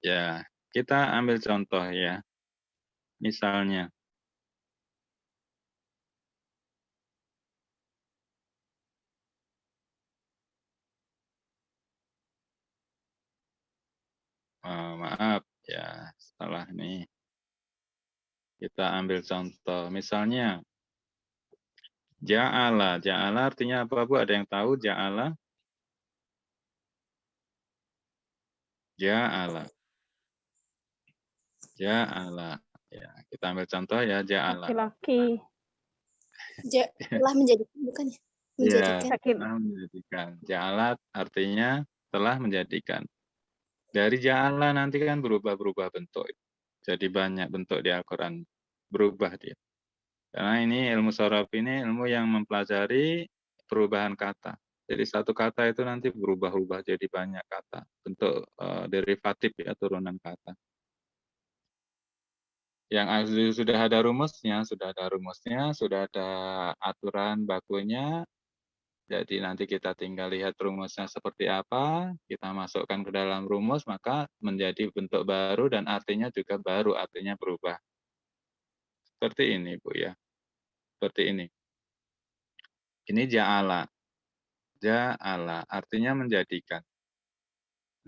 Ya, kita ambil contoh ya. Misalnya, maaf ya, salah nih. Kita ambil contoh. Misalnya, ja'ala. Ja'ala artinya apa, Bu? Ada yang tahu ja'ala? Ja'ala. Ja'ala. Ya, kita ambil contoh ya, ja'ala. Laki-laki. Telah menjadikan, bukan ya? Ya, Menjadikan. telah menjadikan. Ja'ala artinya telah menjadikan. Dari ja'ala nanti kan berubah-berubah bentuk. Jadi banyak bentuk di Al-Quran. Berubah dia. Karena ini ilmu sorof ini ilmu yang mempelajari perubahan kata. Jadi satu kata itu nanti berubah-ubah jadi banyak kata. Bentuk derivatif ya, turunan kata. Yang sudah ada rumusnya, sudah ada aturan bakunya. Jadi nanti kita tinggal lihat rumusnya seperti apa, kita masukkan ke dalam rumus, maka menjadi bentuk baru dan artinya juga baru, artinya berubah. Seperti ini, Bu ya. Seperti ini. Ini ja'ala. Ja'ala, artinya menjadikan.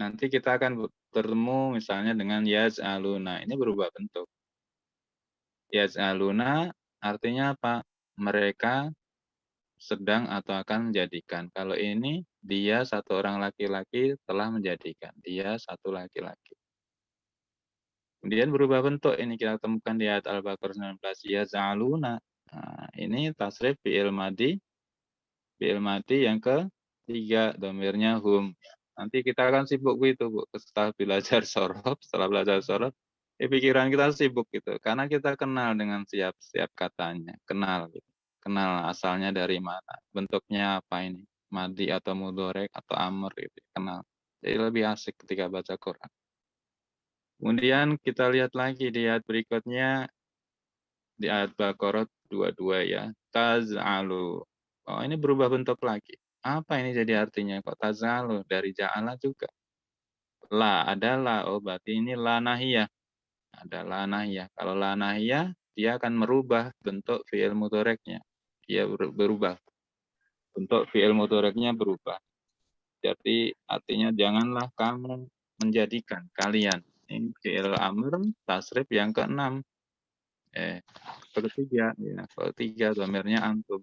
Nanti kita akan bertemu misalnya dengan yaz'aluna. Ini berubah bentuk. Yaz'aluna artinya apa? Mereka sedang atau akan menjadikan. Kalau ini, dia satu orang laki-laki telah menjadikan. Dia satu laki-laki. Kemudian berubah bentuk. Ini kita temukan di ayat Al-Baqarah 19. Yaz'aluna. Nah, ini tasrif fi'il madi. Fi'il madi yang ketiga, domirnya hum. Nanti kita akan sibuk gitu, Bu. Setelah belajar sorof, pikiran kita sibuk gitu. Karena kita kenal dengan setiap katanya. Kenal gitu. Kenal asalnya dari mana. Bentuknya apa ini. Madi atau mudorek atau amr gitu. Kenal. Jadi lebih asik ketika baca Quran. Kemudian kita lihat lagi di ayat berikutnya. Di ayat Baqarah 22 ya. Taz'alu. Oh, ini berubah bentuk lagi. Apa ini jadi artinya? Kok taz'alu? Dari ja'ala juga. La, ada la. Oh, berarti ini la nahiyah. Ada la nahiyah. Kalau la nahiyah, dia akan merubah bentuk fi'il mudhoreknya. Dia berubah. Bentuk fi'il mudhoreknya berubah. Jadi artinya janganlah kamu menjadikan kalian. Ini fi'il amr, tasrif yang keenam. Ketiga, ya. Ketiga, domirnya antum.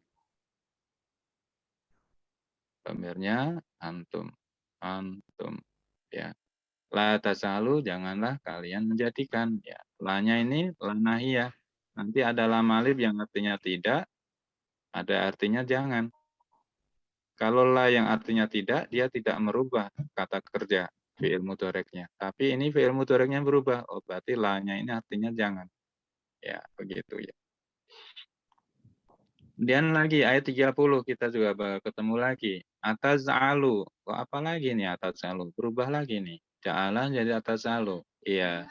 Domirnya antum. Antum. Ya. La tasalu, janganlah kalian menjadikan. Ya. La-nya ini la nahiyah. Nanti ada lam alif yang artinya tidak, ada artinya jangan. Kalau la yang artinya tidak, dia tidak merubah kata kerja fi'il mudhoreknya. Tapi ini fi'il mudhoreknya berubah. Oh, berarti la-nya ini artinya jangan. Ya, begitu ya. Kemudian lagi ayat 30 kita juga ketemu lagi. Ataz'alu. Kok apa lagi nih ataz'alu? Berubah lagi nih. Ja'ala jadi ataz'alu. Iya.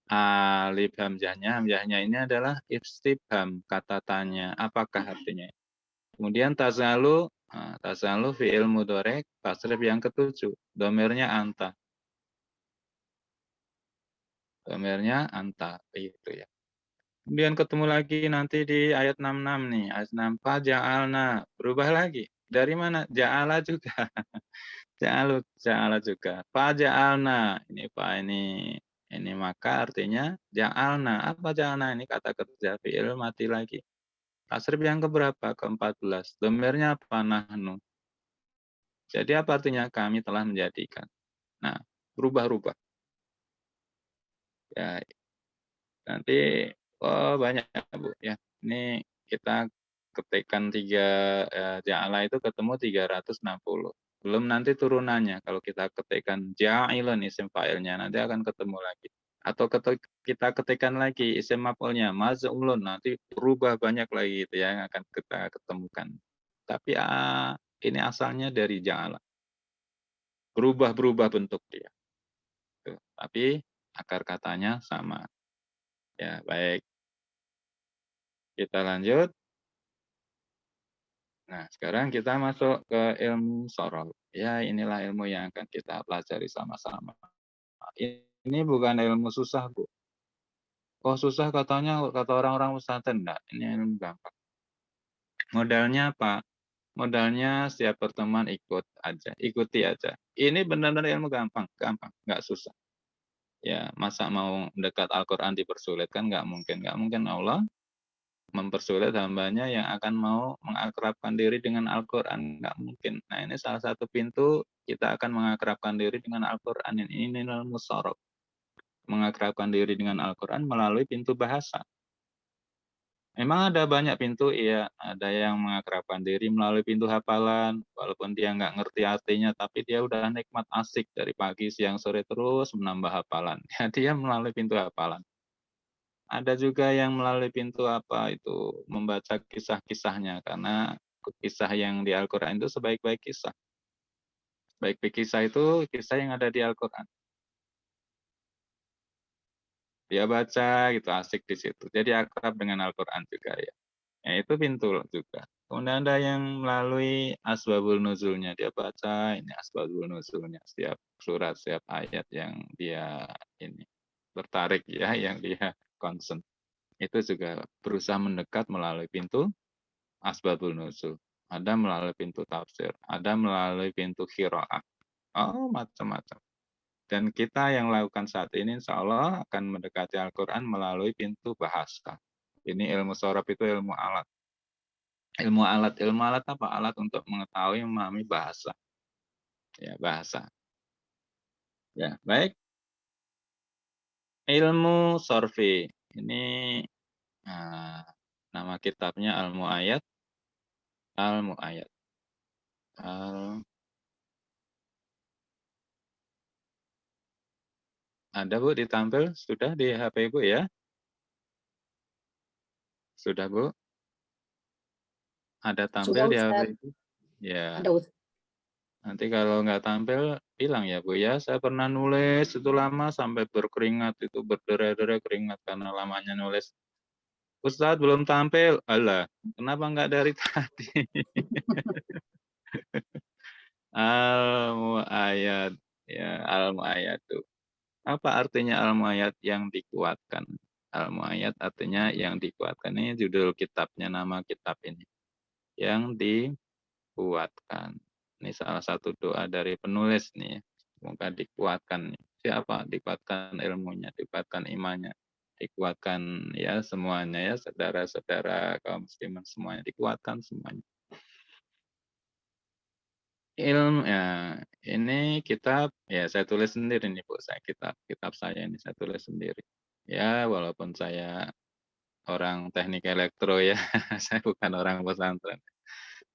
Alif hamzahnya ini adalah istifham, kata tanya. Apakah artinya? Kemudian taz'alu, taz'alu fi'il mudhorek, tasrif yang ketujuh. Domirnya anta. Domirnya anta. Itu ya. Kemudian ketemu lagi nanti di ayat 66 nih. Ayat 6. Faja'alna. Berubah lagi. Dari mana? Ja'ala juga. Ja'ala juga. Faja'alna. Ini Pak ini maka artinya ja'alna. Apa ja'alna? Ini kata kerja fi'il mati lagi. Tasrif yang keberapa? Ke-14. Domirnya apa? Nahnu. Jadi apa artinya? Kami telah menjadikan. Nah, berubah-ubah. Ya, nanti banyak Bu ya. Ini kita ketikkan 3 ja'ala itu ketemu 360. Belum nanti turunannya. Kalau kita ketikkan ja'ilun isim fa'ilnya nanti akan ketemu lagi. Atau kita ketikkan lagi isim maf'ulnya maz'ulun nanti berubah banyak lagi itu ya yang akan kita ketemukan. Tapi ini asalnya dari ja'ala. Berubah-berubah bentuk dia. Tuh. Tapi akar katanya sama. Ya, baik. Kita lanjut. Nah, sekarang kita masuk ke ilmu sorof. Ya, inilah ilmu yang akan kita pelajari sama-sama. ini bukan ilmu susah, Bu. "Oh susah katanya kata orang-orang pesantren." Enggak, ini ilmu gampang. Modalnya apa? Modalnya setiap pertemuan ikut aja, ikuti aja. Ini benar-benar ilmu gampang gampang, nggak susah. Ya, masa mau mendekat Al-Qur'an dipersulit, kan nggak mungkin Allah mempersulit hambanya yang akan mau mengakrabkan diri dengan Al-Qur'an, nggak mungkin. Nah, ini salah satu pintu kita akan mengakrabkan diri dengan Al-Qur'an, ini ilmu musyarab, mengakrabkan diri dengan Al-Qur'an melalui pintu bahasa. Memang ada banyak pintu, iya, ada yang mengakrabkan diri melalui pintu hafalan, walaupun dia nggak ngerti artinya, tapi dia udah nikmat asik dari pagi, siang, sore terus menambah hafalan. Ya, dia melalui pintu hafalan. Ada juga yang melalui pintu apa itu, membaca kisah-kisahnya, karena kisah yang di Al-Qur'an itu sebaik-baik kisah. Baik-baik kisah itu kisah yang ada di Al-Qur'an. Dia baca gitu, asik di situ. Jadi akrab dengan Al-Qur'an juga ya. Ya itu pintu juga. Kemudian ada yang melalui asbabul nuzulnya, dia baca ini asbabul nuzulnya, setiap surat, setiap ayat yang dia ini tertarik ya, yang dia concern. Itu juga berusaha mendekat melalui pintu asbabul nuzul. Ada melalui pintu tafsir, ada melalui pintu qiraah. Oh, macam-macam. Dan kita yang lakukan saat ini insya Allah akan mendekati Al-Quran melalui pintu bahasa. Ini ilmu sorab itu ilmu alat. Ilmu alat apa? Alat untuk mengetahui, memahami bahasa. Ya, bahasa. Ya, baik. Ilmu sorfi. Ini nah, nama kitabnya Al-Mu'ayyad. Al-Mu'ayyad. Al ada Bu ditampil? Sudah di HP Ibu ya? Sudah Bu? Ada tampil Sudah di HP Ustaz, Ibu? Ya, ada Ustaz. nanti kalau nggak tampil, bilang ya Bu ya, saya pernah nulis itu lama sampai berkeringat, itu berderai-derai keringat karena lamanya nulis. Ustadz belum tampil, alah kenapa nggak dari tadi? Al-Mu'ayyad, ya Al-Mu'ayyadu. Apa artinya Al-Mu'ayyad? Yang dikuatkan. Al-Mu'ayyad artinya yang dikuatkan. Ini judul kitabnya, nama kitab ini. Yang dikuatkan. Ini salah satu doa dari penulis nih. Semoga dikuatkan. Siapa? Dikuatkan ilmunya, dikuatkan imannya, dikuatkan ya semuanya ya, saudara-saudara kaum muslimin semuanya, dikuatkan semuanya. Ya, ini kitab, ya saya tulis sendiri nih Bu, kitab saya ini saya tulis sendiri. Ya, walaupun saya orang teknik elektro ya, saya bukan orang pesantren.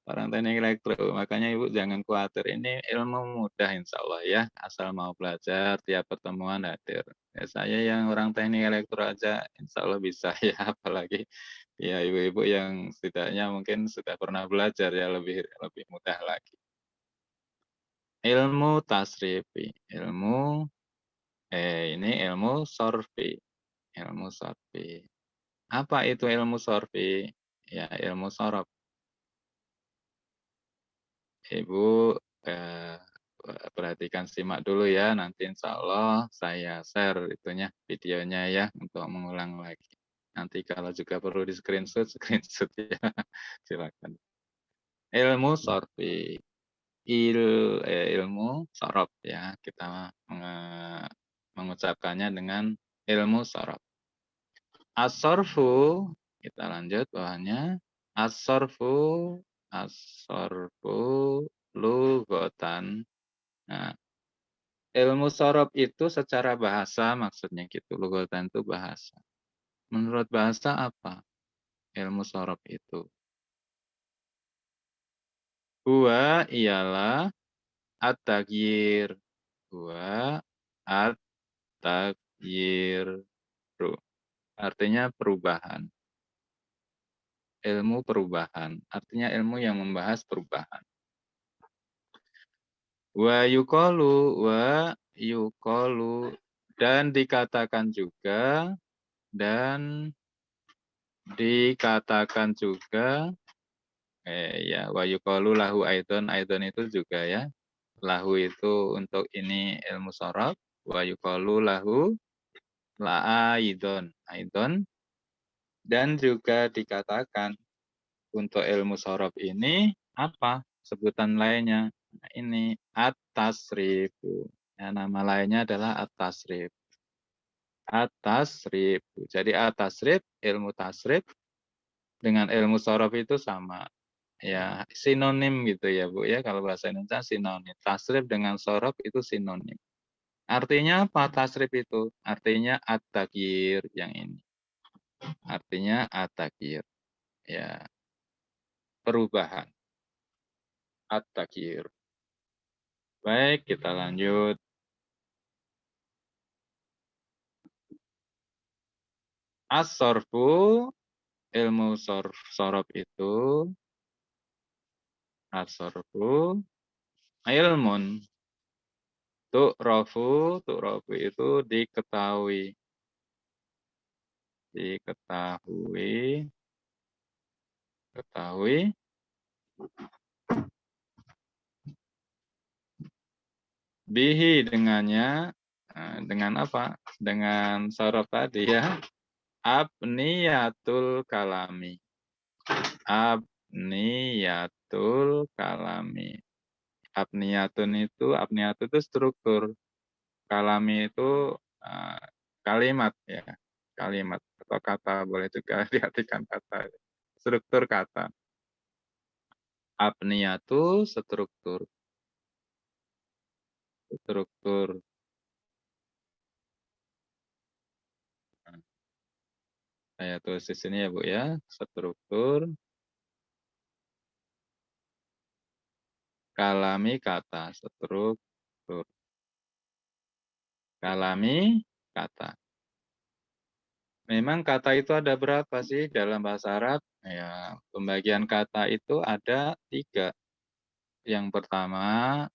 Orang teknik elektro, makanya Ibu jangan khawatir, ini ilmu mudah insya Allah ya, asal mau belajar, tiap pertemuan hadir. Ya, saya yang orang teknik elektro aja insya Allah bisa ya, apalagi ya ibu-ibu yang setidaknya mungkin sudah pernah belajar ya, lebih lebih mudah lagi. Ilmu tasrifi, ini ilmu sorfi, ilmu sorfi. Apa itu ilmu sorfi? Ya, ilmu sorof. Ibu eh, perhatikan simak dulu ya, nanti insya Allah saya share itunya, videonya ya, untuk mengulang lagi. Nanti kalau juga perlu di screenshot, screenshot ya, silakan. Ilmu sorfi, ilmu sorof ya, kita mengucapkannya dengan ilmu sorof. As-sorfu, kita lanjut bawahnya. As-sorfu, as-sorfu, lugotan. Nah, ilmu sorof itu secara bahasa maksudnya gitu. Lugotan itu bahasa. Menurut bahasa apa ilmu sorof itu? Huwa ialah at-tagyir. Huwa at-tagyir. Artinya perubahan. Ilmu perubahan. Artinya ilmu yang membahas perubahan. Wa yuqalu dan dikatakan juga dan dikatakan juga ya wa yuqalu lahu aidon itu juga ya. Lahu itu untuk ini ilmu sorof, Wa yuqalu lahu la'aidon. Aidon. Dan juga dikatakan untuk ilmu sorof ini apa sebutan lainnya? Nah, ini at-tasrifu. Ya, nama lainnya adalah at-tasrif. At-tasrif. Jadi at-tasrif, ilmu tasrif dengan ilmu sorof itu sama. Ya, sinonim gitu ya, Bu ya. Kalau bahasa Indonesia sinonim. Tasrif dengan sorof itu sinonim. Artinya apa tasrif itu? Artinya at-taghir yang ini. Artinya at-taghir. Ya, perubahan. At-taghir. Baik, kita lanjut. As-sorfu, ilmu sorof itu, as-sorfu, ilmun. Tu'rofu itu diketahui. Ketahui, bihi dengannya, dengan apa? Dengan sorof tadi ya. Abniyatul kalami. Abniyatul kalami. Abniyatun itu struktur. Kalami itu kalimat ya. Kalimat atau kata, boleh juga diartikan kata. Struktur kata. Abniyatu struktur. Struktur. Nah, saya tulis di sini ya Bu ya. Struktur. Kalami kata. Struktur. Kalami kata. Memang kata itu ada berapa sih dalam bahasa Arab? Ya, pembagian kata itu ada 3. Yang pertama,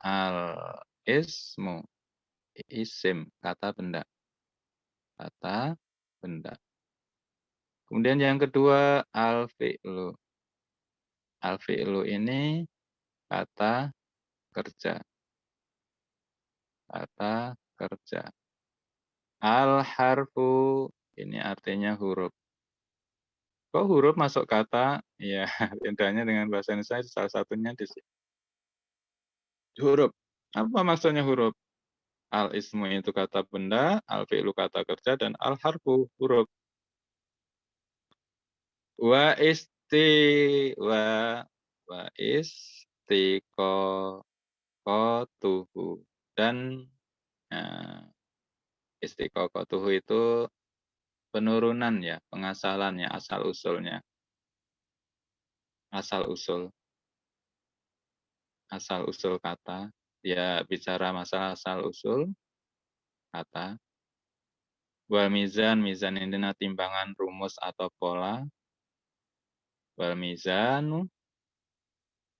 al-ismu, isim, kata benda. Kata benda. Kemudian yang kedua, al-fi'lu. Al-fi'lu ini kata kerja. Kata kerja. Al-harfu, ini artinya huruf. Kok huruf masuk kata? Ya, bedanya dengan bahasa Indonesia salah satunya di sini. Huruf. Apa maksudnya huruf? Al-ismu itu kata benda, al-fi'lu kata kerja, dan al-harfu huruf. Wa isti wa istiqoqotuhu. Dan istiqoqotuhu itu penurunan ya, pengasalannya, asal-usulnya. Asal-usul. Asal-usul kata. Dia bicara masalah asal-usul kata. Wal mizan, mizan ini timbangan, rumus atau pola. Wal mizanu,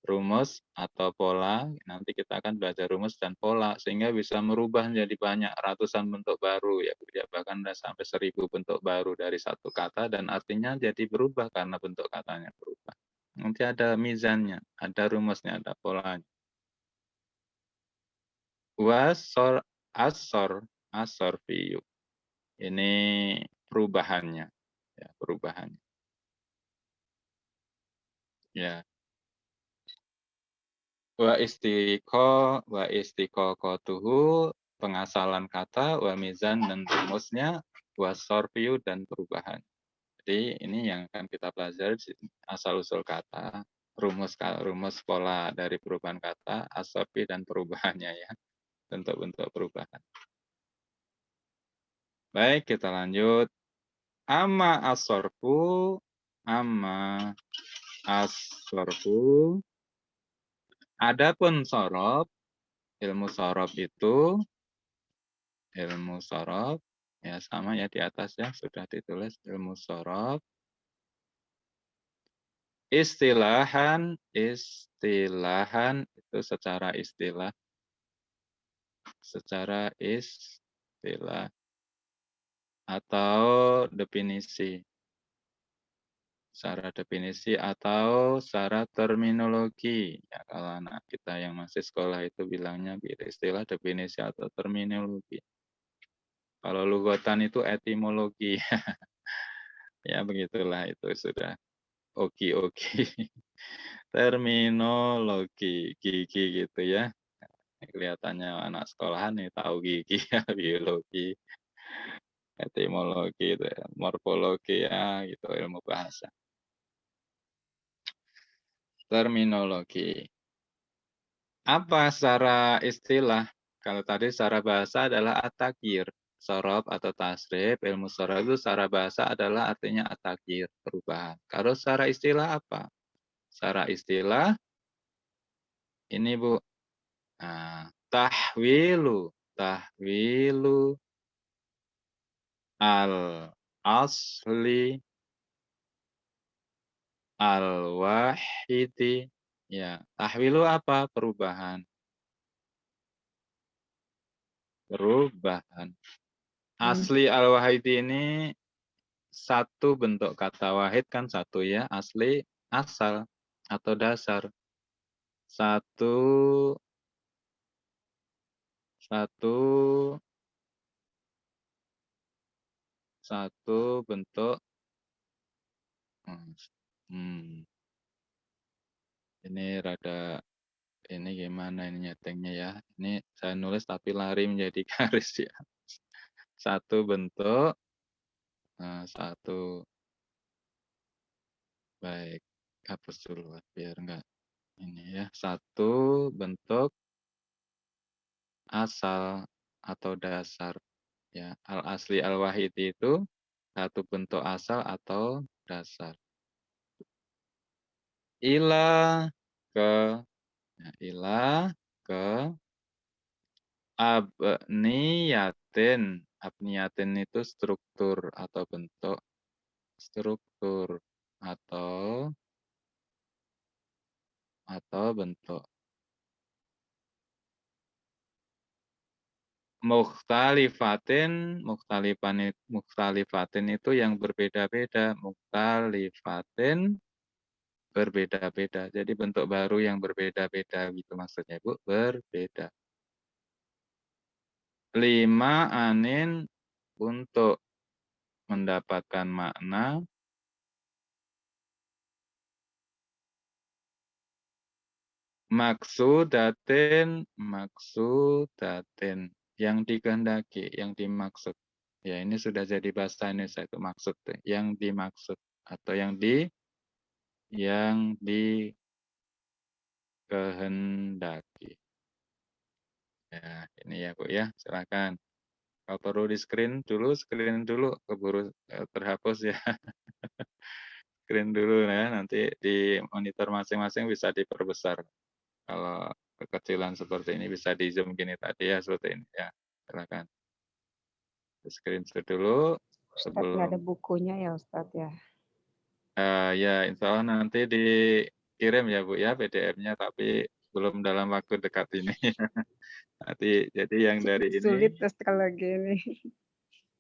rumus atau pola. Nanti kita akan belajar rumus dan pola sehingga bisa merubah menjadi banyak ratusan bentuk baru ya, bahkan sampai 1000 bentuk baru dari satu kata dan artinya jadi berubah karena bentuk katanya berubah. Nanti ada mizannya, ada rumusnya, ada polanya. Wasor asor fiyu. Ini perubahannya. Ya, perubahannya. Ya. Wa istiqoqotuhu, pengasalan kata, wa mizan dan rumusnya, wa sorfiyu dan perubahan. Jadi ini yang akan kita pelajari, asal-usul kata, rumus pola dari perubahan kata, asorfi dan perubahannya ya, bentuk-bentuk perubahan. Baik, kita lanjut. Amma asorfu, adapun sorof, ilmu sorof itu, ilmu sorof, ya sama ya di atas ya, sudah ditulis ilmu sorof. Istilahan itu secara istilah. Secara istilah atau definisi. secara definisi atau secara terminologi. Ya, kalau anak kita yang masih sekolah itu bilangnya istilah definisi atau terminologi. Kalau lugotan itu etimologi. Ya, begitulah itu sudah oki-oki. Terminologi, gigi gitu ya. Kelihatannya anak sekolahan nih tahu gigi ya, biologi, etimologi itu ya, morfologi ya gitu, ilmu bahasa. Terminologi. Apa secara istilah? Kalau tadi secara bahasa adalah at-taghyir, shorof atau tasrif. Ilmu shorof itu secara bahasa adalah artinya at-taghyir, perubahan. Kalau secara istilah apa? Secara istilah ini Bu, nah, tahwilu al-asli al-wahidi. Ya, tahwilu apa? Perubahan. Perubahan. Hmm. Asli al-wahidi ini satu bentuk kata wahid kan satu ya, asli asal atau dasar. Satu satu satu bentuk hmm, hmm, ini rada ini gimana ini nyetingnya ya. Ini saya nulis tapi lari menjadi garis ya. Satu bentuk satu baik hapus dulu biar enggak ini ya. Satu bentuk asal atau dasar. Ya, al-asli al-wahid itu satu bentuk asal atau dasar. Ila ke ya, ila ke abniyatin. Abniyatin itu struktur atau bentuk struktur atau bentuk. Mukhtalifatin itu yang berbeda-beda. Mukhtalifatin berbeda-beda. Jadi bentuk baru yang berbeda-beda gitu maksudnya Bu, berbeda. 5 anin untuk mendapatkan makna maksudatin yang dikehendaki, yang dimaksud. Ya, ini sudah jadi bahasa Indonesia itu maksud, yang dimaksud atau yang dikehendaki. Ya, ini ya Bu ya, silakan. Kalau perlu di screen dulu, keburu terhapus ya. Screen dulu ya, nanti di monitor masing-masing bisa diperbesar. Kalau kekecilan seperti ini bisa di zoom gini tadi ya, seperti ini ya. Silakan. Di screenshot dulu Ustadz nggak ada sebelum bukunya ya Ustadz ya. ya insya Allah nanti dikirim ya Bu ya PDF-nya, tapi belum dalam waktu dekat ini. Nanti jadi yang dari ini Sulit terus kalau gini.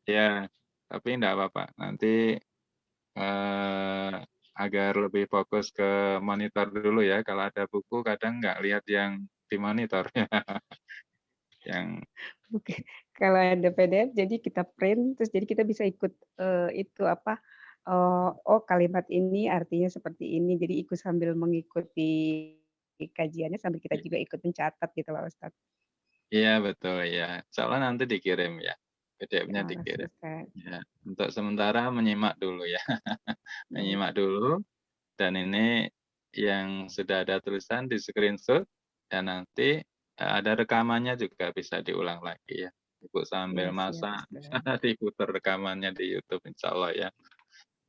ya, tapi enggak apa-apa. Nanti eh, agar lebih fokus ke monitor dulu ya. Kalau ada buku kadang nggak lihat yang di monitor. Yang Oke. Kalau ada PDF jadi kita print terus jadi kita bisa ikut itu apa oh kalimat ini artinya seperti ini jadi ikut sambil mengikuti kajiannya sambil kita juga ikut mencatat gitu loh Ustadz. iya betul ya. Insya Allah nanti dikirim ya. PDF-nya Ya, dikirim. Ustadz. Ya, untuk sementara menyimak dulu ya. Baik. Menyimak dulu dan ini yang sudah ada tulisan di screenshot dan nanti ada rekamannya juga bisa diulang lagi ya. Ibu sambil Ya, siap masak bisa Ustadz. diputar rekamannya di YouTube insya Allah ya.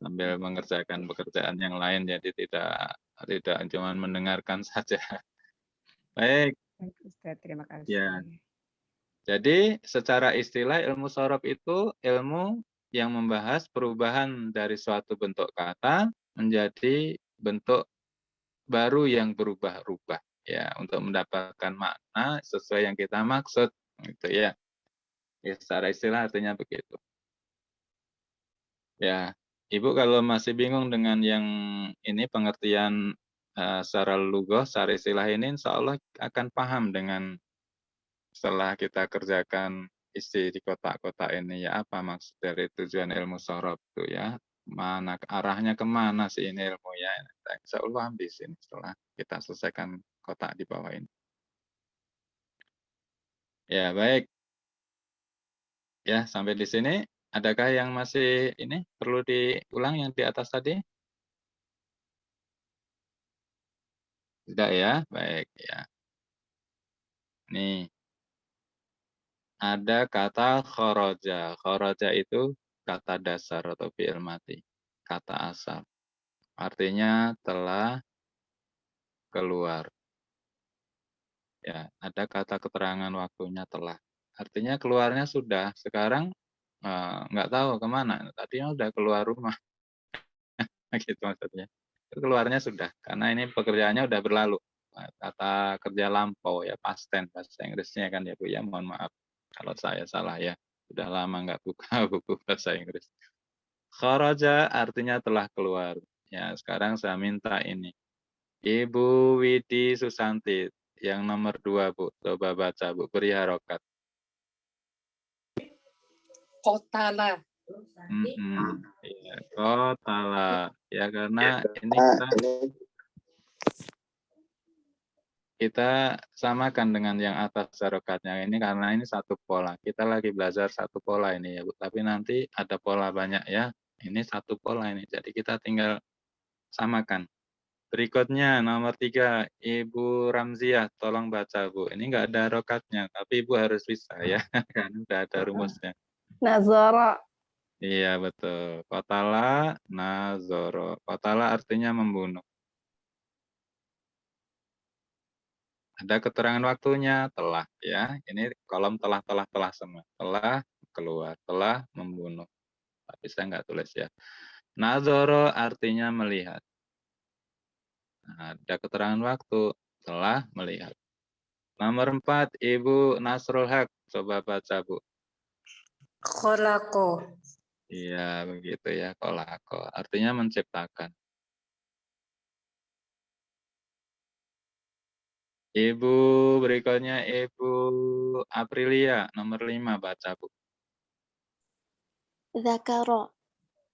Sambil mengerjakan pekerjaan yang lain jadi tidak cuma mendengarkan saja. Baik, Baik Ustadz, terima ya. kasih. Jadi secara istilah ilmu sorof itu ilmu yang membahas perubahan dari suatu bentuk kata menjadi bentuk baru yang berubah-ubah ya untuk mendapatkan makna sesuai yang kita maksud gitu ya. Ya secara istilah artinya begitu. Ya. Ibu kalau masih bingung dengan yang ini pengertian, secara lughah, secara istilah ini insyaallah akan paham dengan setelah kita kerjakan isi di kotak-kotak ini ya, apa maksud dari tujuan ilmu sorof itu ya, mana arahnya kemana sih ini ilmu ya, nah, insyaallah paham di sini setelah kita selesaikan kotak di bawah ini. Ya baik, ya sampai di sini, adakah yang masih ini perlu diulang yang di atas tadi? Tidak ya? Baik ya. Nih, ada kata kharaja. Kharaja itu kata dasar atau fi'il mati, kata asal. Artinya telah keluar. Ya, ada kata keterangan waktunya telah. Artinya keluarnya sudah, sekarang nggak tahu kemana. Tadinya udah keluar rumah, gitu maksudnya. Keluarnya sudah, karena ini pekerjaannya udah berlalu. Kata kerja lampau ya, past tense bahasa Inggrisnya kan ya Bu ya, mohon maaf kalau saya salah ya. Sudah lama nggak buka buku bahasa Inggris. Kharaja artinya telah keluar. Ya, sekarang saya minta ini. Ibu Widi Susanti, yang nomor 2 Bu. Coba baca Bu, beri harokat. Kotala. Iya, kotala. Ya, karena ini kita samakan dengan yang atas harokatnya ini karena ini satu pola. Kita lagi belajar satu pola ini ya Bu. Tapi nanti ada pola banyak ya. Ini satu pola ini. Jadi kita tinggal samakan. Berikutnya nomor 3, Ibu Ramziah, tolong baca Bu. Ini enggak ada harokatnya, tapi Ibu harus bisa ya, kan udah ada rumusnya. Nazara. Iya betul. Qatala nazoro. Qatala artinya membunuh. Ada keterangan waktunya, telah ya. Ini kolom telah semua. Telah keluar, telah membunuh. Tapi saya nggak tulis ya. Nazoro artinya melihat. Nah, ada keterangan waktu, telah melihat. Nomor 4, Ibu Nasrul Haq. Coba baca, Bu. Kholako. Iya, begitu ya, kolako. Artinya menciptakan. Ibu berikutnya Ibu Aprilia, nomor 5, baca Bu. Zakaro.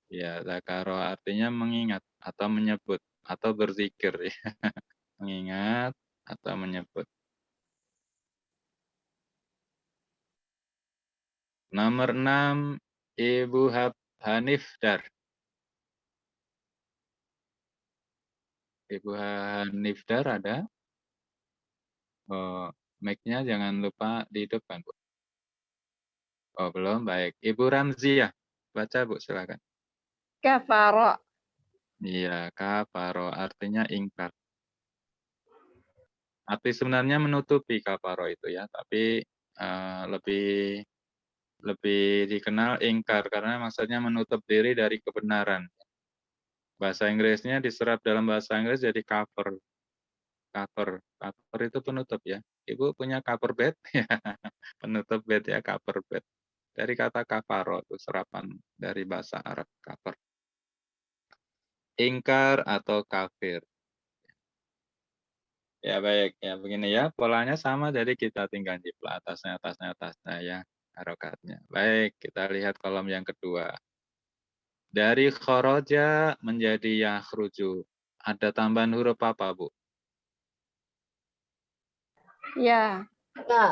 Ya, zakaro artinya mengingat atau menyebut atau berzikir ya. Mengingat atau menyebut. Nomor 6, Ibu Hanifdar. Ibu Hanifdar ada? Oh, mic-nya jangan lupa dihidupkan, Bu. Oh, belum, baik. Ibu Ramziah, baca Bu, silakan. Kafara. Iya, kafaro artinya ingkar. Arti sebenarnya menutupi kafaro itu ya, tapi lebih dikenal ingkar karena maksudnya menutup diri dari kebenaran. Bahasa Inggrisnya diserap dalam bahasa Inggris jadi cover. Cover itu penutup ya. Ibu punya cover bed? Ya, penutup bed ya, cover bed. Dari kata kafaro itu serapan dari bahasa Arab cover. Ingkar atau kafir. Ya baik, ya begini ya, polanya sama jadi kita tinggal jiplak atasnya ya, harokatnya. Baik, kita lihat kolom yang kedua. Dari khoroja menjadi yakhruju. Ada tambahan huruf apa, Bu? Ya.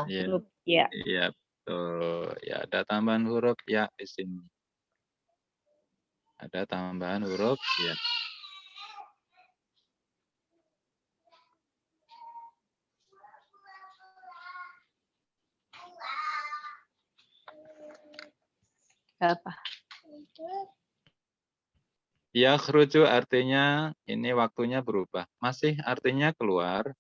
Iya, Huruf ya. iya betul. Ya, ada tambahan huruf ya di sini. Ada tambahan huruf ya. Apa? Yakhruju artinya ini waktunya berubah. Masih artinya keluar,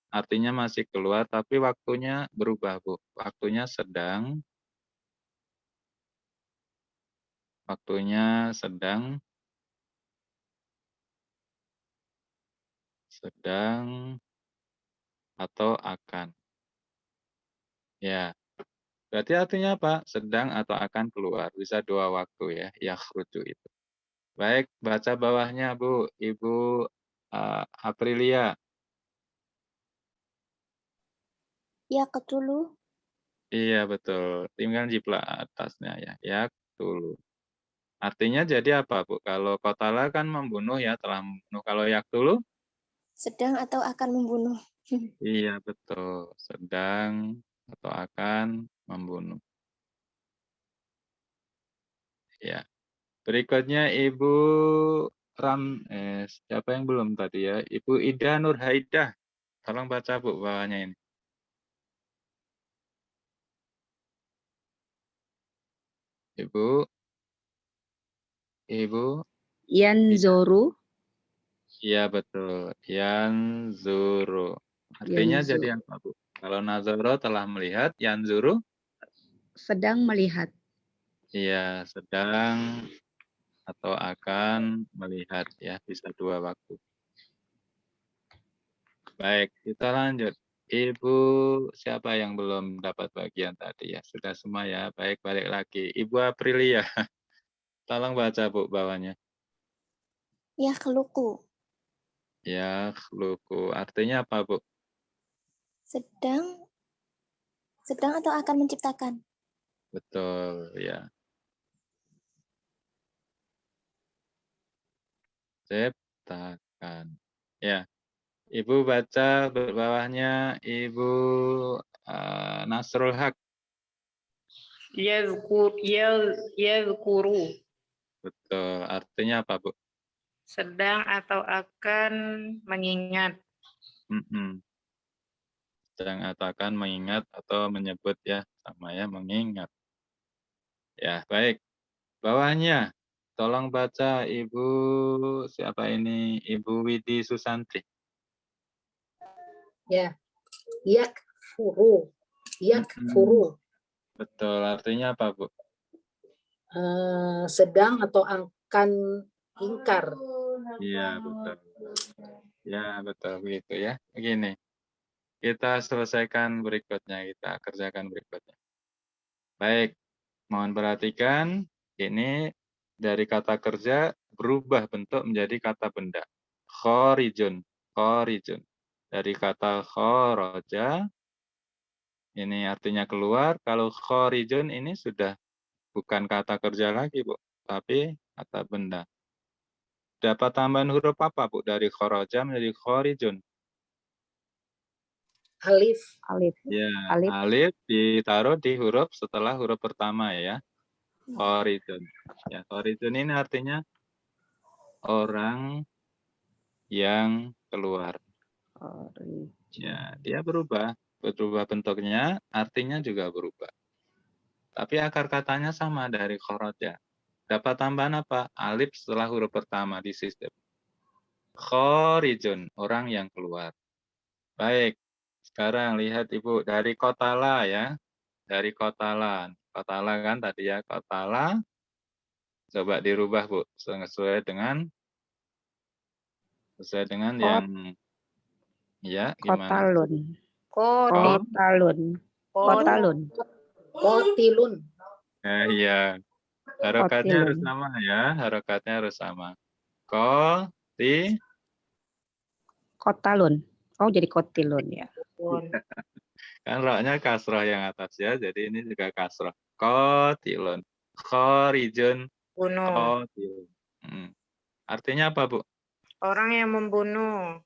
artinya masih keluar, tapi waktunya berubah, Bu. Waktunya sedang sedang atau akan. Ya. Berarti artinya apa? Sedang atau akan keluar. Bisa 2 waktu ya, yakhruju itu. Baik, baca bawahnya Bu, Ibu, Aprilia. Yaqtulu. Iya betul, tinggal jiplak atasnya ya, yaktulu. Artinya jadi apa Bu? Kalau qatala kan membunuh ya, telah membunuh. Kalau yaktulu? Sedang atau akan membunuh. Iya betul, sedang atau akan membunuh. Ya. Berikutnya Ibu siapa yang belum tadi ya? Ibu Ida Nurhaidah. Tolong baca Bu bawahnya ini. Ibu, Ibu Ida. Yanzuru, Iya betul. Yanzuru. Artinya yanzu, jadi apa Bu? Kalau nazaro telah melihat, yanzuru, sedang melihat. iya sedang atau akan melihat ya, bisa 2 waktu. Baik, kita lanjut. Ibu siapa yang belum dapat bagian tadi ya? Sudah semua ya. Baik, balik lagi. Ibu Aprilia. Tolong baca Bu bawahnya. Yakhluqu. Ya, luku. Artinya apa Bu? Sedang atau akan menciptakan. Betul ya. Ciptakan. Ya, Ibu baca bawahnya Ibu Nasrul Haq. Yadhkuru, Betul. Artinya apa Bu? sedang atau akan mengingat. Mm-mm. Sedang atau akan mengingat atau menyebut ya, sama ya, mengingat. Ya, baik. Bawahnya, tolong baca Ibu, siapa ini? Ibu Widi Susanti. Ya. Yakfuru. Mm-mm. Yakfuru. Betul, artinya apa Bu? Sedang atau akan ingkar. Iya, betul. Ya, betul begitu ya. Begini, kita selesaikan berikutnya, kita kerjakan berikutnya. Baik, mohon perhatikan, ini dari kata kerja berubah bentuk menjadi kata benda. Khorijun, khorijun. Dari kata khoroja, ini artinya keluar. Kalau khorijun ini sudah bukan kata kerja lagi, Bu, tapi kata benda. Dapat tambahan huruf apa, Bu, dari khoroja menjadi khorijun? Alif. Alif, Ya, alif, alif ditaruh di huruf setelah huruf pertama ya. Khorijun. Ya, khorijun ini artinya orang yang keluar. origin. Ya, dia berubah bentuknya, artinya juga berubah. Tapi akar katanya sama dari khoroja. Dapat tambahan apa? Alif setelah huruf pertama di sistem. Khorijun, orang yang keluar. Baik, sekarang lihat Ibu, dari kotala ya. Dari kotala. Kotala kan tadi ya, kotala. Coba dirubah Bu, sesuai dengan Kot, yang ya gimana? kotalun, Koti, Kot, kotalun, kot, kotalun, Kotilun. iya. Harokatnya harus kotilun, sama ya, harokatnya harus sama. Koti, kotalun. Oh, jadi kotilun ya. kan roknya kasroh yang atas ya, jadi ini juga kasroh. Kotilun, khorijun, bunuh. kotilun. Artinya apa Bu? Orang yang membunuh.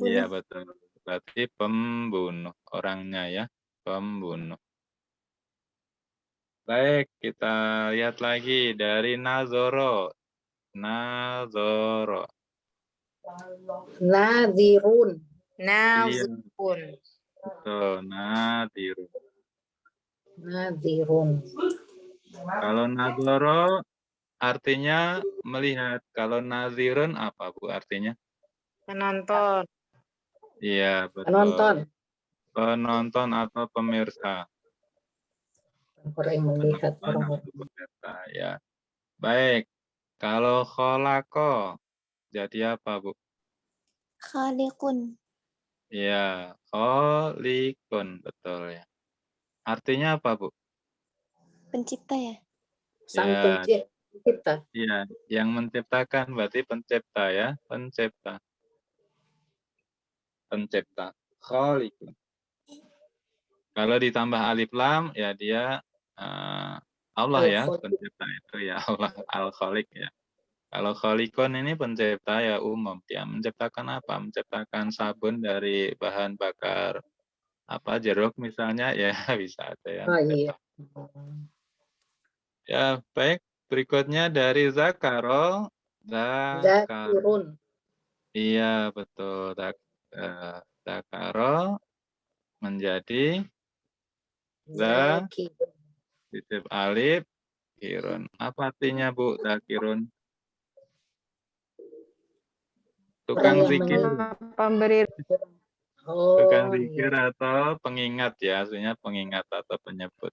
Iya Bunuh. betul. Berarti pembunuh orangnya ya, pembunuh. Baik, kita lihat lagi dari Nazoro. Nazoro. Nadhirun. Iya, Nazirun. betul. Nadiru. Nadhirun. Kalau Nazoro artinya melihat. Kalau Nazirun apa Bu artinya? Penonton. Iya, Penonton. betul. Penonton atau pemirsa. Orang yang melihat Penonton orang. atau pemirsa, ya. Baik. Kalau kholako, jadi apa Bu? Khaliqun. Ya, kholikun, betul ya. Artinya apa Bu? Pencipta ya. Sang Ya, pencipta. iya, yang menciptakan berarti pencipta ya, pencipta. Pencipta. Khaliqun. Kalau ditambah alif lam ya dia Allah ya, Al-Khaliq. pencipta itu ya Allah Al-Khaliq ya. Kalau Khaliqun ini pencipta ya umum, dia menciptakan apa? Menciptakan sabun dari bahan bakar apa jeruk misalnya ya bisa ada yang Oh mencipta. iya. Ya, baik. Berikutnya dari zakaro, zakar. Zakirun. Iya, betul. Zakaro menjadi za Zakirun. titip alif kirun. Apa artinya Bu zakirun? Orang Tukang yang zikir, Pemberi tukang Oh zikir iya. atau pengingat ya, aslinya pengingat atau penyebut.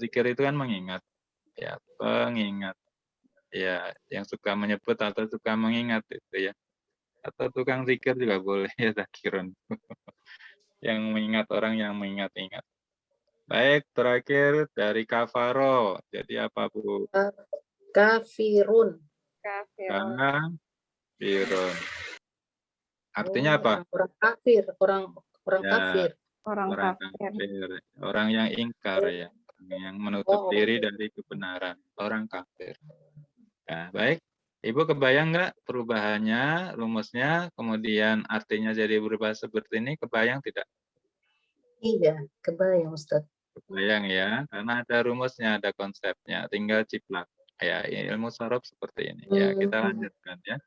Zikir itu kan mengingat, ya pengingat. Ya, yang suka menyebut atau suka mengingat itu ya. Atau tukang zikir juga boleh ya zakirun. Yang mengingat orang yang mengingat-ingat. Baik, terakhir dari kafaro. Jadi apa Bu? Kafirun. kafirun. Kafirun. Artinya Oh, apa? orang kafir, orang Ya, kafir. Orang orang kafir. kafir. Orang yang ingkar ya. Orang yang menutup Oh, diri dari kebenaran. Orang kafir. Ya, baik. Ibu kebayang nggak perubahannya, rumusnya, kemudian artinya jadi berubah seperti ini, kebayang tidak? iya, kebayang Ustaz. Kebayang ya, karena ada rumusnya, ada konsepnya, tinggal ciplak. Ya, ilmu sorof seperti ini. Ya, kita lanjutkan ya.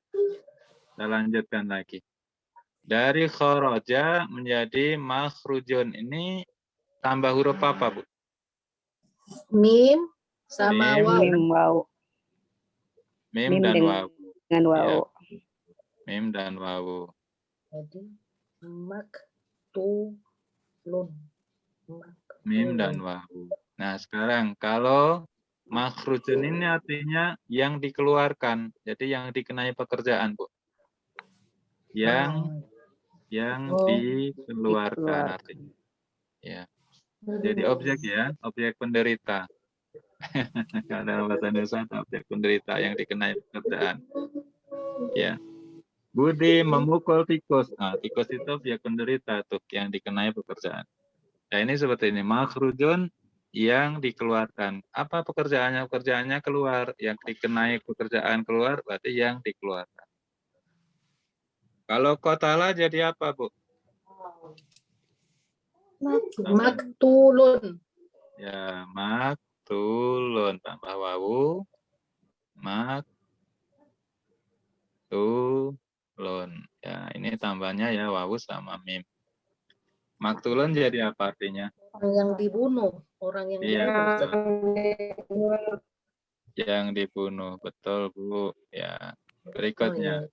Kita lanjutkan lagi. Dari khoroja menjadi makhrujun ini tambah huruf apa, Bu? Mim sama Mim, waw. Mim waw. mim Mim dan wawu. dengan Ya, waw. mim dan wawu. Jadi maktulun. Mim dan wawu. Nah, sekarang kalau makhrujun ini artinya yang dikeluarkan. Jadi yang dikenai pekerjaan, Bu. Yang Oh, dikeluarkan Dikeluarkan. artinya. Ya. Jadi objek ya, objek penderita. Dalam bahasa Indonesia ada objek penderita yang dikenai pekerjaan. Ya. Budi memukul tikus. Nah, tikus itu objek penderita tuh yang dikenai pekerjaan. Nah, ini seperti ini. Makhrujun yang dikeluarkan. Apa pekerjaannya? Pekerjaannya keluar. Yang dikenai pekerjaan keluar berarti yang dikeluarkan. Kalau kotala jadi apa, Bu? maktulun. Ya, maktulun tambah wawu. Maktulun. Ya, ini tambahnya ya wawu sama mim. Maktulun jadi apa artinya? Orang yang dibunuh. Orang yang Iya, dibunuh. betul. Ustaz. Yang dibunuh. Betul, Bu. Ya. Oh, Berikutnya. iya.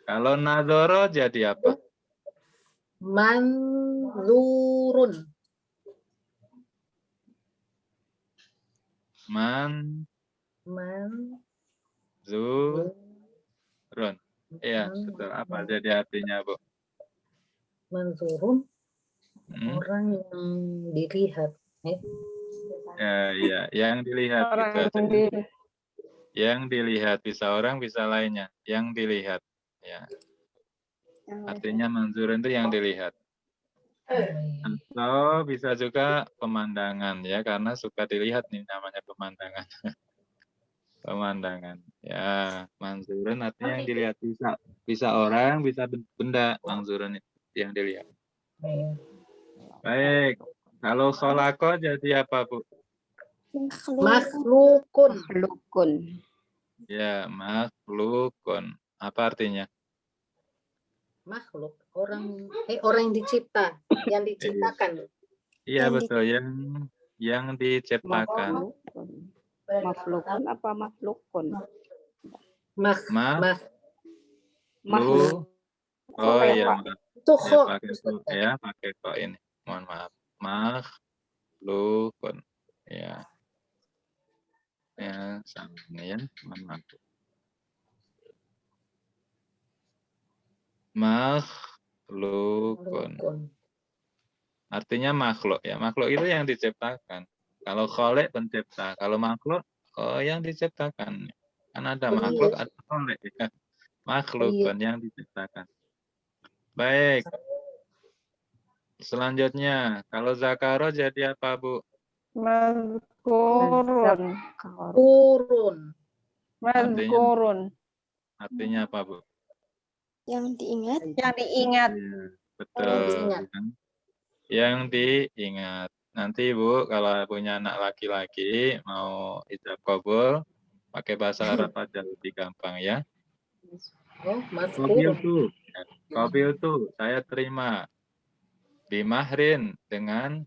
Kalau nadoro jadi apa? Manzurun. Manzurun. Man, Iya, betul. Apa jadi artinya, Bu? manzurun. Hmm? Orang yang dilihat. Ya, iya. Yang dilihat Orang gitu aja. yang Yang dilihat. Bisa orang, bisa lainnya. Yang dilihat. Ya. Artinya manzurun itu yang dilihat. Atau bisa juga pemandangan ya, karena suka dilihat nih namanya pemandangan. Pemandangan. Ya, manzurun artinya yang dilihat, bisa orang, bisa benda, manzurun itu yang dilihat. Iya. Baik. Kalau kholako jadi apa, Bu? Makhlukun. makhlukun. Ya, makhlukun. Apa artinya? Makhluk. Orang yang dicipta. Yang diciptakan. Iya, Yang betul. Yang diciptakan. Makhlukun. Makhlukun apa makhlukun? Makhluk. Makhluk. Oh iya, Itu ya kok. pakai kok ya, pakai kok ini. Mohon maaf. Makhlukun. Ya. Ya, sama ini ya. Mohon maaf. Makhlukun. Makhlukun. Artinya makhluk ya. Makhluk itu yang diciptakan. Kalau khalik pencipta, kalau makhluk yang diciptakan. Kan ada Oh makhluk, iya. ada khalik ya. Oh Makhluk iya. kan yang diciptakan. Baik, selanjutnya kalau zakaro jadi apa, Bu? Mazkurun. Kurun. Mazkurun. Artinya apa, Bu? Yang diingat. Yang diingat. Iya, Yang betul. diingat. Kan? Yang diingat. Nanti Bu, kalau punya anak laki-laki mau ijab kabul, pakai bahasa Arab aja lebih gampang ya. Oh, Qabil mazkurun. tuh, qabil tuh saya terima. Bimahrin dengan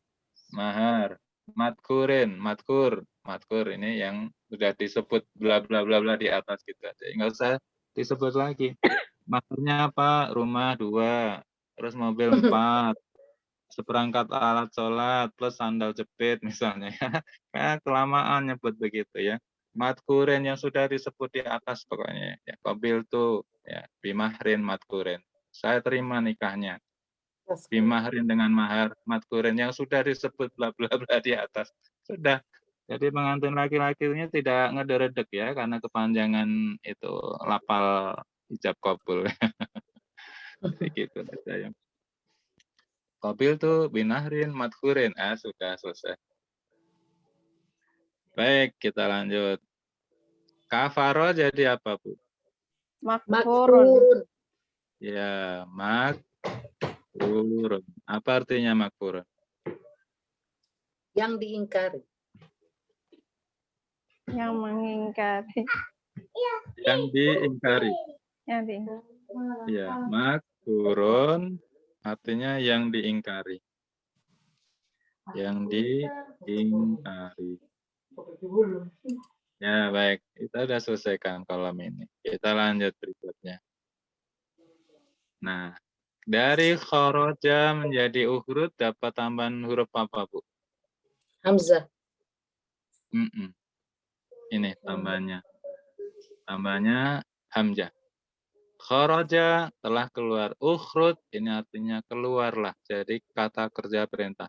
mahar. Matkur ini yang sudah disebut bla bla bla bla di atas gitu aja. Enggak usah disebut lagi. Maharnya apa? Rumah 2, terus mobil 4, seperangkat alat sholat plus sandal jepit misalnya ya. Kayak kelamaan nyebut begitu ya. Matkurin yang sudah disebut di atas pokoknya ya. Qabil tuh ya bimahrin matkurin. Saya terima nikahnya. Bimahrin dengan mahar matkurin yang sudah disebut bla bla bla di atas. Sudah. Jadi pengantin laki-lakinya tidak ngederedek ya karena kepanjangan itu lapal ijab kabul. Begitu saja. Qabil tuh binahrin matkurin. Sudah selesai. Baik, kita lanjut. Kafaro jadi apa, Bu? Makfurun. Makfurun. Ya, makfurun. Apa artinya makfurun? Yang diingkari. Yang mengingkari. Yang diingkari. Yang diingkari. Ya, makfurun artinya yang diingkari. Yang diingkari. Ya, baik. Kita sudah selesaikan kolom ini. Kita lanjut berikutnya. Nah, dari khoroja menjadi ukhrud dapat tambahan huruf apa, Bu? Hamzah. Ini tambahnya. Tambahnya hamzah. Khoroja telah keluar. Ukhrud ini artinya keluarlah. Jadi kata kerja perintah.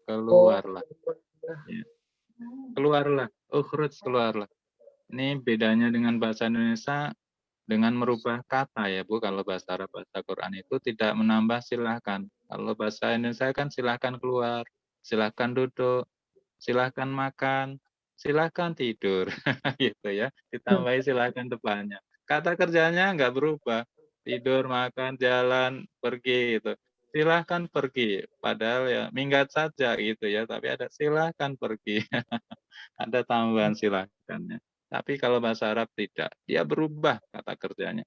Keluarlah. Ya. Keluarlah. Ukhrud keluarlah. Ini bedanya dengan bahasa Indonesia dengan merubah kata ya Bu. Kalau bahasa Arab, bahasa Quran itu tidak menambah silahkan. Kalau bahasa Indonesia kan silahkan keluar, silahkan duduk, silahkan makan, silahkan tidur. Gitu ya. Ditambahi silahkan depannya. Kata kerjanya nggak berubah. Tidur, makan, jalan, pergi gitu. Silahkan pergi. Padahal ya minggat saja gitu ya. Tapi ada silahkan pergi. Ada tambahan silahkannya. Tapi kalau bahasa Arab tidak. Dia berubah kata kerjanya.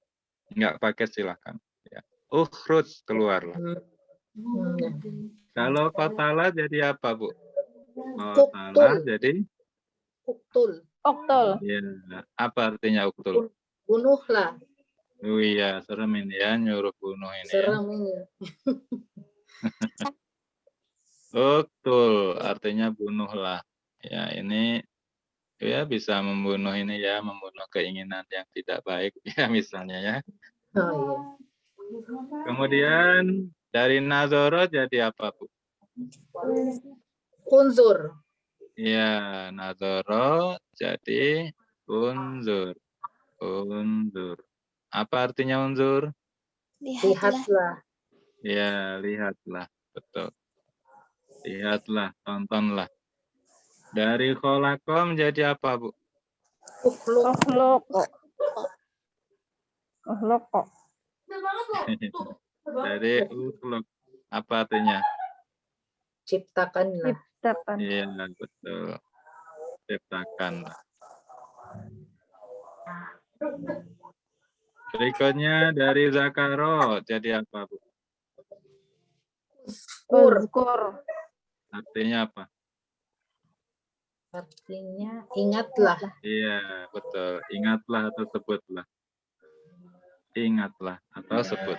Nggak pakai silahkan. Ya. Ukhruj, keluarlah. Kalau kotala jadi apa, Bu? Kotala jadi? Uktul. Oktul. Ya, apa artinya uktul? Bunuhlah. Oh iya, serem ini ya, nyuruh bunuh ini Serem ini. Uktul, artinya bunuhlah. Ya, ini ya bisa membunuh ini ya, membunuh keinginan yang tidak baik ya misalnya ya. Oh iya. Kemudian dari nazoro jadi apa, Bu? Unzur. Ya, nazoro jadi unzur. Unzur. Apa artinya unzur? Lihatlah. Ya, lihatlah. Betul. Lihatlah, tontonlah. Dari kholaqa menjadi apa, Bu? Ukhluk. Ukhluk. Dari ukhluk. Apa artinya? Ciptakanlah. Ciptakan. Iya, betul. Ciptakanlah. Berikutnya dari zakaro jadi apa, Bu? Uzkur. Artinya apa? Artinya ingatlah. Iya, betul. Ingatlah atau sebutlah. Ingatlah atau sebut.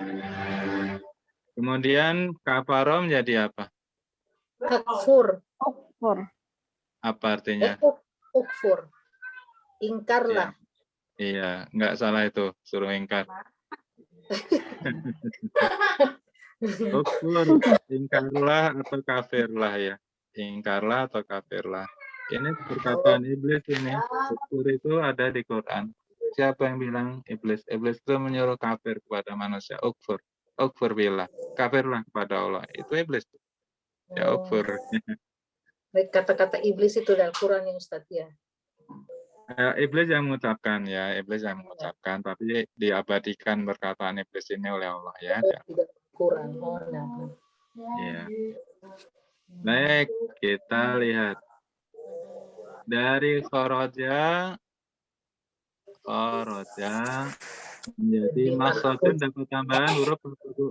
Kemudian kafaro menjadi apa? Takfur. Ukfur. Apa artinya? Ukfur. Ingkarlah. Iya, nggak salah itu, suruh ingkar. Ukfur, ingkarlah atau kafirlah ya. Ingkarlah atau kafirlah. Ini perkataan iblis ini. Kufur itu ada di Quran. Siapa yang bilang iblis? Iblis itu menyuruh kafir kepada manusia. Ukfur. Ukfur billah. Kafirlah kepada Allah. Itu iblis. Ya Oh, ukfur. baik, kata-kata iblis itu dari Quran ya Ustadz ya. Iblis yang mengucapkan ya. Iblis yang mengucapkan. Tapi diabadikan perkataan iblis ini oleh Allah ya. Oh, tidak Quran. Oh, nah. Ya. Baik, kita lihat. Dari khoroja menjadi makhrajun dapat tambahan huruf apa, Bu?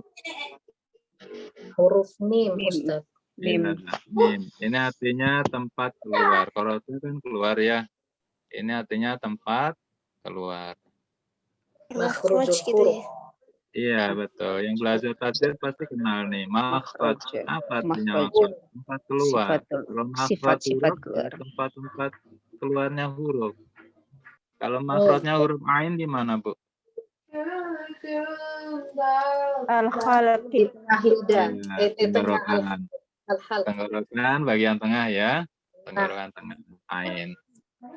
Huruf mim Mim. Ustadz. Mim. Ya, mim. Ini artinya tempat keluar. Khoroja kan keluar ya. Ini artinya tempat keluar. Makhraj Makhrujul gitu huruf. ya. Iya, betul. Yang belajar tajwid pasti kenal nih. Makhraj. Makhraj. Apa artinya Makhraj. makhraj? Tempat keluar. Sifatul. Kalau makhraj Sifat-sifat huruf, ya keluar. tempat-tempat keluarnya huruf. Kalau Oh, makhrajnya huruf ain di mana, Bu? Al-khalaqi. di tengah lidah. Ya, Tengah tenggorokan. al-hal. Tenggorokan bagian tengah ya. Tenggorokan tengah. Ain.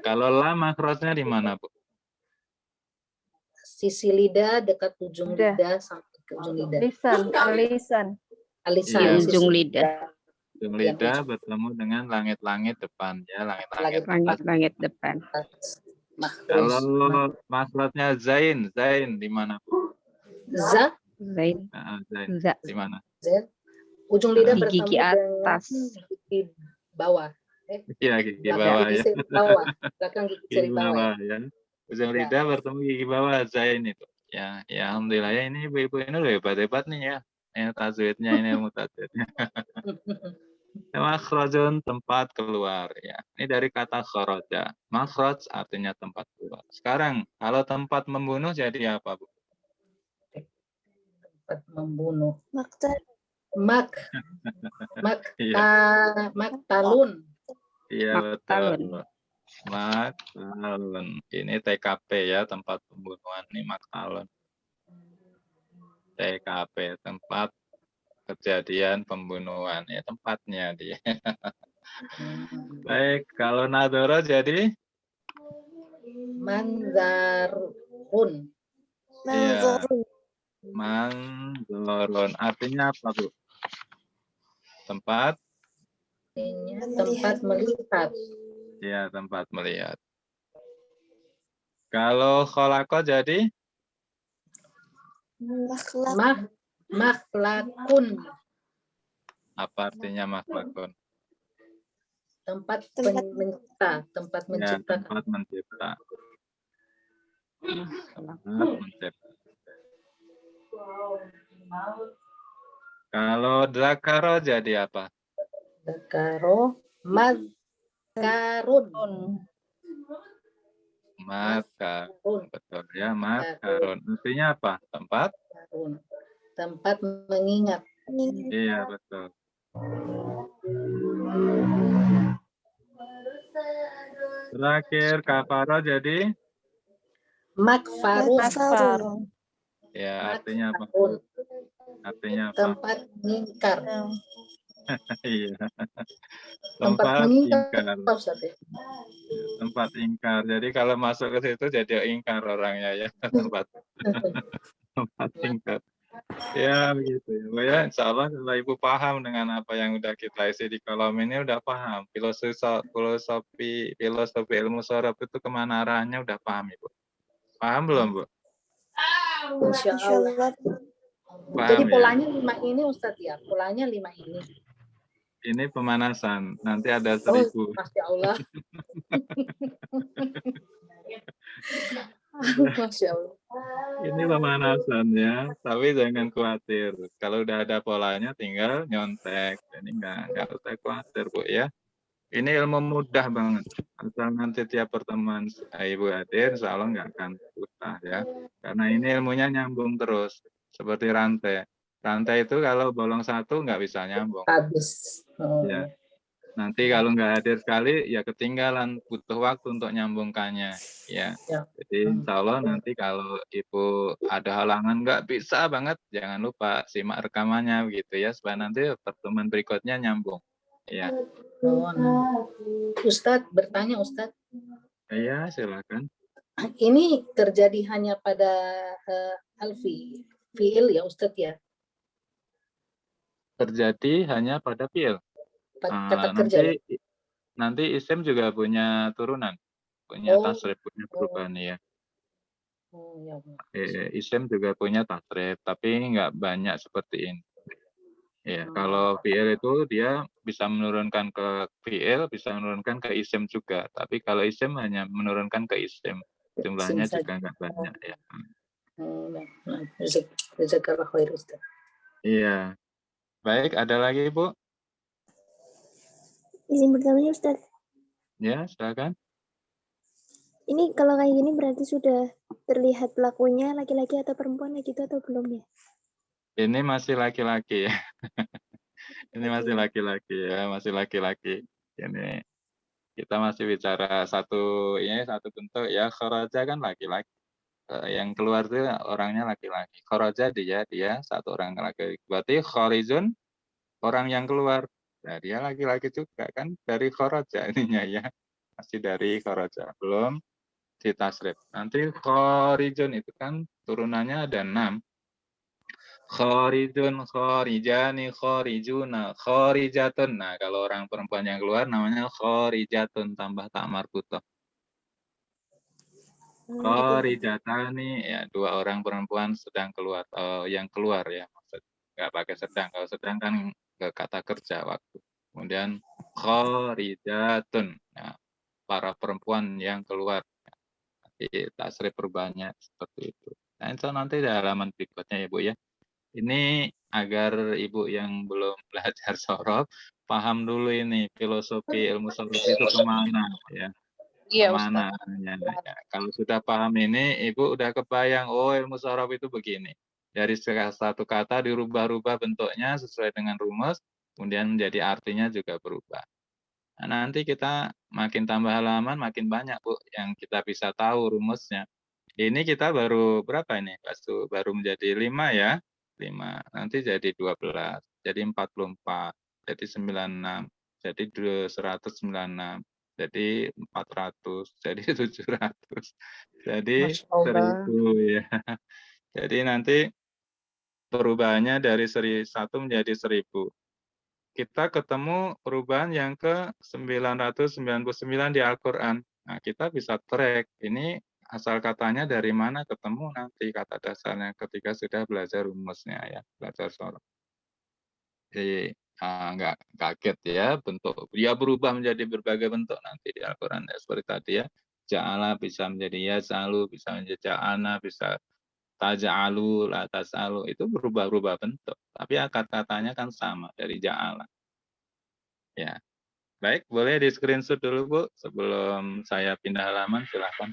Kalau lam makhrajnya di mana, Bu? Sisi lidah dekat ujung Lidah. lidah sampai ke ujung lidah. Lisan, alisan. Alisan Iya. Di ujung sisi lidah. Ujung Yang lidah bertemu dengan langit-langit depan ya, langit-langit atas. Langit-langit depan. Kalau makhraj. makhrajnya zain di mana, Bu? Za, Zain. Zain Za. di mana? Z. Ujung lidah Di bertemu gigi dengan atas. gigi bawah. Iya, gigi Belakang bawah gigi ya. seri bawah. Belakang gigi seri Gigi bawah. bawah ya. Ujung Ya. lidah bertemu gigi bawah zain itu. Ya, alhamdulillah ya, ini ibu-ibu ini udah hebat-hebat nih ya. Ini tajwidnya, ini ilmu tajwidnya. Makhrajun tempat keluar ya. Ini dari kata kharaja. Makhraj artinya tempat keluar. Sekarang kalau tempat membunuh jadi apa, Bu? Tempat membunuh. Maktar. Iya. Maktalun. Iya Maktalun. betul. Maktalun. Ini TKP ya, tempat pembunuhan ini maktalun. TKP, tempat kejadian pembunuhan ya, tempatnya dia. Baik, kalau nadoro jadi Manzarun. iya, Manzarun. manzorun. Artinya apa, Bu? Tempat? Tempat melihat. Ya, tempat melihat. Kalau kholako jadi Makhlak. Makhlakun. apa artinya makhlukun? Tempat Tempat- mencipta. Tempat Ya, menciptakan. tempat mencipta. Tempat mencipta. Kalau drakaro jadi apa? Dakaro. Makarun. Makarun. Betul ya, makarun. Artinya apa? Tempat? Tempat mengingat. Iya, betul. Terakhir, kafaro jadi? Makfarun. Makfarun. Ya, artinya apa? Makfarun. Artinya apa? Tempat mengingkar. Iya. Tempat Tempat mengingkar. ingkar. Apa, Ustaz, ya? Tempat ingkar. Jadi kalau masuk ke situ jadi ingkar orangnya ya. Tempat ingkar. Ya begitu ya. Bu, ya, insya Allah kalau Ibu paham dengan apa yang udah kita isi di kolom ini, udah paham. Filosofi ilmu sorof itu kemana arahnya udah paham Ibu. Paham belum, Bu? Insya Allah. Paham Jadi ya? polanya 5 ini Ustaz ya. Polanya 5 ini. Ini pemanasan. Nanti ada Oh, 1000. Masya Allah. Masya Allah. Ini pemanasan ya, tapi jangan khawatir. Kalau udah ada polanya tinggal nyontek. Jadi nggak usah khawatir, Bu ya. Ini ilmu mudah banget. Asal nanti tiap pertemuan Ibu hadir, insya Allah nggak akan susah ya. Karena ini ilmunya nyambung terus, seperti rantai. Rantai itu kalau bolong satu nggak bisa nyambung. Habis. Ya. Nanti kalau nggak hadir sekali, ya ketinggalan, butuh waktu untuk nyambungkannya. Ya. Ya. Jadi insya Allah nanti kalau Ibu ada halangan nggak bisa banget, jangan lupa simak rekamannya begitu ya, supaya nanti pertemuan berikutnya nyambung. Ya. Oh, nah. Ustadz bertanya, Ustadz, Ya, silakan. ini terjadi hanya pada fiil ya Ustadz ya? Terjadi hanya pada fiil. Kata kerja ya? Nanti isim juga punya turunan, punya Oh, tasrif, punya perubahan ya. oh ya. Isim juga punya tasrif, tapi nggak banyak seperti ini. Ya, kalau fiil itu dia bisa menurunkan ke fiil, bisa menurunkan ke isim juga. Tapi kalau isim hanya menurunkan ke isim, jumlahnya Isim juga nggak banyak ya. Nah, jazakallah khair Ustadz. Iya, baik. Ada lagi Bu? Izin bertanya Ustaz, Ya, silakan. ini kalau kayak gini berarti sudah terlihat pelakunya laki-laki atau perempuan gitu atau belum ya? Ini masih laki-laki ya. Ini masih Oke. laki-laki ya, masih laki-laki. Ini kita masih bicara satu bentuk ya, kharaja kan laki-laki. Yang keluar itu orangnya laki-laki. Kharaja dia satu orang laki-laki. Berarti kharijun orang yang keluar. Nah, dia laki-laki juga kan dari kharaja ininya ya. Masih dari kharaja. Belum ditasrif. Nanti kharijun itu kan turunannya ada 6. Kharijun, kharijani, kharijuna, kharijatun. Nah, kalau orang perempuan yang keluar namanya kharijatun tambah ta marbutoh. Kharijatani ya 2 orang perempuan sedang keluar, yang keluar ya maksud. Nggak pakai sedang. Kalau sedang kan ke kata kerja waktu. Kemudian kharijatun. Nah, para perempuan yang keluar. Nanti tasrif perubahannya seperti itu. Nah, itu nanti di halaman berikutnya ya Bu ya. Ini agar Ibu yang belum belajar sorof, paham dulu ini filosofi ilmu sorof itu kemana ya, Iya, kemana Ustaz. arahnya. Ya. Kalau sudah paham ini, Ibu udah kebayang, oh ilmu sorof itu begini. Dari satu kata dirubah-rubah bentuknya sesuai dengan rumus, kemudian menjadi artinya juga berubah. Nah, nanti kita makin tambah halaman, makin banyak Bu yang kita bisa tahu rumusnya. Ini kita baru berapa ini? Baru menjadi 5 ya. 5. Nanti jadi 12. Jadi 44. Jadi 96. Jadi 196. Jadi 400. Jadi 700. Jadi Masya Allah. 1000 ya. Jadi nanti perubahannya dari 1 menjadi 1000. Kita ketemu perubahan yang ke 999 di Al-Qur'an. Nah, kita bisa track ini asal katanya dari mana ketemu nanti kata dasarnya ketika sudah belajar rumusnya ya, belajar sorof. Jadi, nggak kaget ya bentuk dia berubah menjadi berbagai bentuk nanti di Al-Qur'an ya, seperti tadi ya, ja'ala bisa menjadi yas'alu, bisa menjadi ja'alna, bisa taj'alu, la tas'alu, itu berubah-ubah bentuk. Tapi akar katanya kan sama dari ja'ala. Ya. Baik, boleh di-screenshot dulu Bu, sebelum saya pindah halaman, silakan.